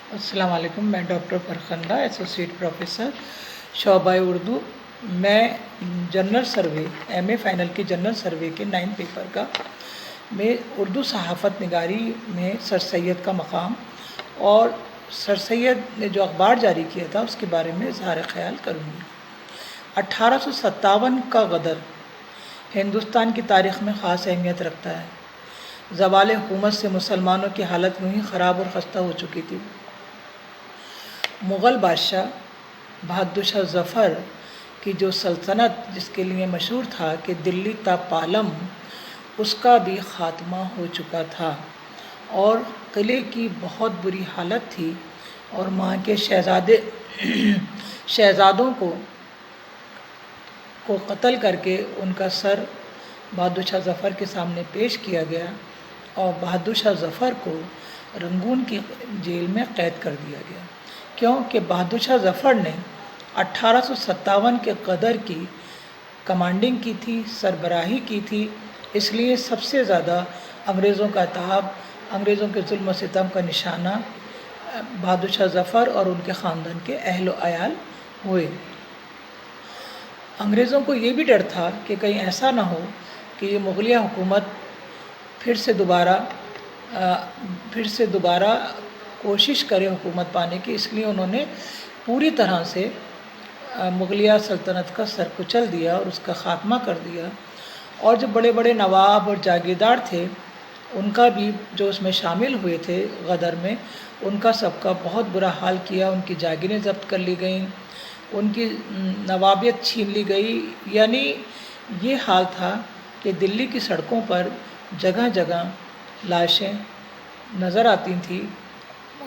अस्सलाम वालेकुम। मैं डॉक्टर फरखंदा, एसोसिएट प्रोफेसर शोबा उर्दू। मैं जनरल सर्वे एमए फाइनल के जनरल सर्वे के 9 पेपर का में उर्दू सहाफ़त निगारी में सर सैयद का मकाम और सर सैयद ने जो अखबार जारी किया था उसके बारे में इज़हार ख़याल करूँगी। 1857 का गदर हिंदुस्तान की तारीख़ में ख़ास अहमियत रखता है। ज़वाल हुकूमत से मुसलमानों की हालत यूँ ही ख़राब और ख़स्ता हो चुकी थी। मुग़ल बादशाह बहादुर शाह ज़फ़र की जो सल्तनत जिसके लिए मशहूर था कि दिल्ली ता पालम, उसका भी ख़ात्मा हो चुका था और किले की बहुत बुरी हालत थी और वहाँ के शहज़ादों को कत्ल करके उनका सर बहादुर शाह ज़फ़र के सामने पेश किया गया और बहादुर शाह ज़फ़र को रंगून की जेल में क़ैद कर दिया गया, क्योंकि बहादुर शाह ज़फ़र ने 1857 के गदर की कमांडिंग की थी, सरबराही की थी। इसलिए सबसे ज़्यादा अंग्रेज़ों का ताब, अंग्रेज़ों के जुल्म सितम का निशाना बहादुर शाह ज़फ़र और उनके ख़ानदान के अहल व अयाल हुए। अंग्रेज़ों को ये भी डर था कि कहीं ऐसा ना हो कि ये मुग़लिया हुकूमत फिर से दोबारा कोशिश करे हुकूमत पाने की, इसलिए उन्होंने पूरी तरह से मुग़लिया सल्तनत का सर कुचल दिया और उसका ख़ात्मा कर दिया। और जो बड़े बड़े नवाब और जागीरदार थे उनका भी, जो उसमें शामिल हुए थे गदर में, उनका सबका बहुत बुरा हाल किया। उनकी जागीरें ज़ब्त कर ली गईं, उनकी नवाबियत छीन ली गई। यानी ये हाल था कि दिल्ली की सड़कों पर जगह जगह लाशें नज़र आती थीं।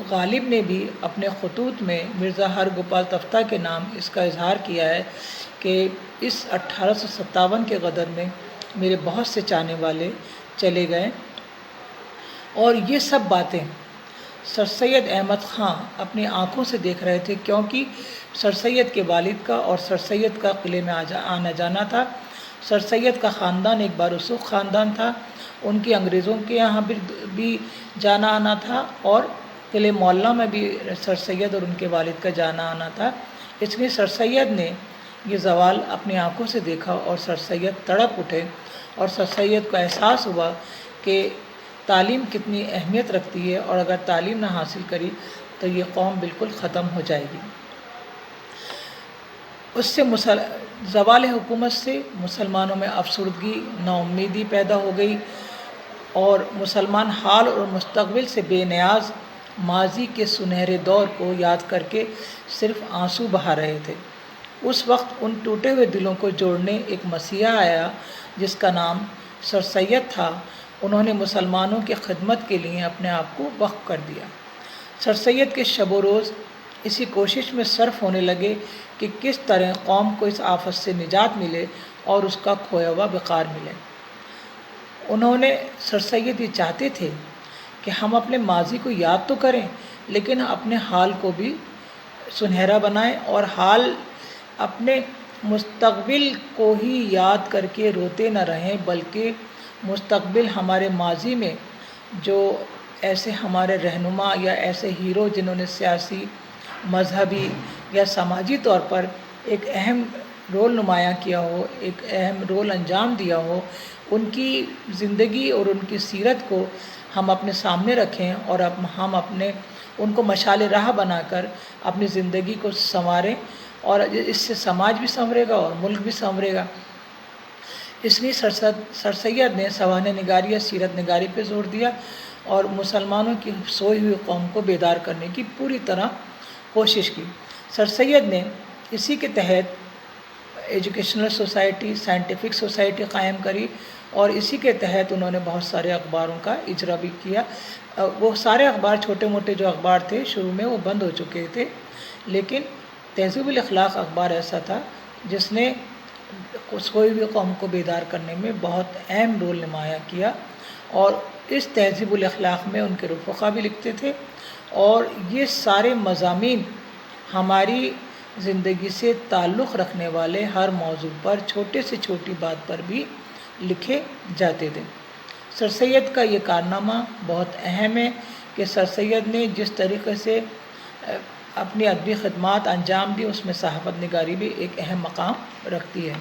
गालिब ने भी अपने खतूत में मिर्ज़ा हरगोपाल तफ्ता के नाम इसका इजहार किया है कि इस 1857 के गदर में मेरे बहुत से चाहने वाले चले गए। और ये सब बातें सर सैयद अहमद ख़ां अपनी आँखों से देख रहे थे, क्योंकि सर सैयद के वालिद का और सर सैयद का किले में आना जाना था। सर सैयद का ख़ानदान एक बारूसूख ख़ानदान था, उनकी अंग्रेज़ों के यहाँ भी जाना आना था और किले मौला में भी सर सैयद और उनके वालिद का जाना आना था। इसलिए सर सैयद ने ये ज़वाल अपनी आँखों से देखा और सर सैयद तड़प उठे और सर सैयद को एहसास हुआ कि तालीम कितनी अहमियत रखती है और अगर तालीम ना हासिल करी तो ये कौम बिल्कुल ख़त्म हो जाएगी। उससे ज़वाल हुकूमत से मुसलमानों में अफसरदगी, नाउम्मीदी पैदा हो गई और मुसलमान हाल और मुस्तक़बिल से बेनियाज़ माज़ी के सुनहरे दौर को याद करके सिर्फ़ आंसू बहा रहे थे। उस वक्त उन टूटे हुए दिलों को जोड़ने एक मसीहा आया जिसका नाम सर सैयद था। उन्होंने मुसलमानों की खिदमत के लिए अपने आप को वक्फ कर दिया। सर सैयद के शब रोज़ इसी कोशिश में सर्फ होने लगे कि किस तरह कौम को इस आफत से निजात मिले और उसका खोया हुआ वक़ार मिले। उन्होंने सर सैयद ये चाहते थे कि हम अपने माजी को याद तो करें, लेकिन अपने हाल को भी सुनहरा बनाएं और हाल अपने मुस्तक़बिल को ही याद करके रोते न रहें, बल्कि मुस्तक़बिल हमारे माजी में जो ऐसे हमारे रहनुमा या ऐसे हीरो जिन्होंने सियासी, मजहबी या समाजी तौर पर एक अहम रोल नुमायाँ किया हो, एक अहम रोल अंजाम दिया हो, उनकी ज़िंदगी और उनकी सीरत को हम अपने सामने रखें और अब हम अपने उनको मशाल राह बनाकर अपनी ज़िंदगी को संवारें और इससे समाज भी संवरेगा और मुल्क भी संवरेगा। इसलिए सर सैयद ने सवाने निगारी या सीरत निगारी पे जोर दिया और मुसलमानों की सोई हुई कौम को बेदार करने की पूरी तरह कोशिश की। सर सैयद ने इसी के तहत एजुकेशनल सोसाइटी, साइंटिफिक सोसाइटी क़ायम करी और इसी के तहत उन्होंने बहुत सारे अखबारों का इजरा भी किया। वो सारे अखबार, छोटे मोटे जो अखबार थे शुरू में वो बंद हो चुके थे, लेकिन तहज़ीबुल अखलाक़ अखबार ऐसा था जिसने कोई भी कौम को बेदार करने में बहुत अहम रोल नुमाया किया। और इस तहज़ीबुल अखलाक़ में उनके रफ़क़ा भी लिखते थे और ये सारे मज़ामीन हमारी ज़िंदगी से ताल्लुक़ रखने वाले हर मौजू पर, छोटे से छोटी बात पर भी लिखे जाते थे। सर सैयद का ये कारनामा बहुत अहम है कि सर सैयद ने जिस तरीके से اپنی ادبی خدمات انجام دی، اس میں صحافت نگاری بھی ایک اہم مقام رکھتی ہے۔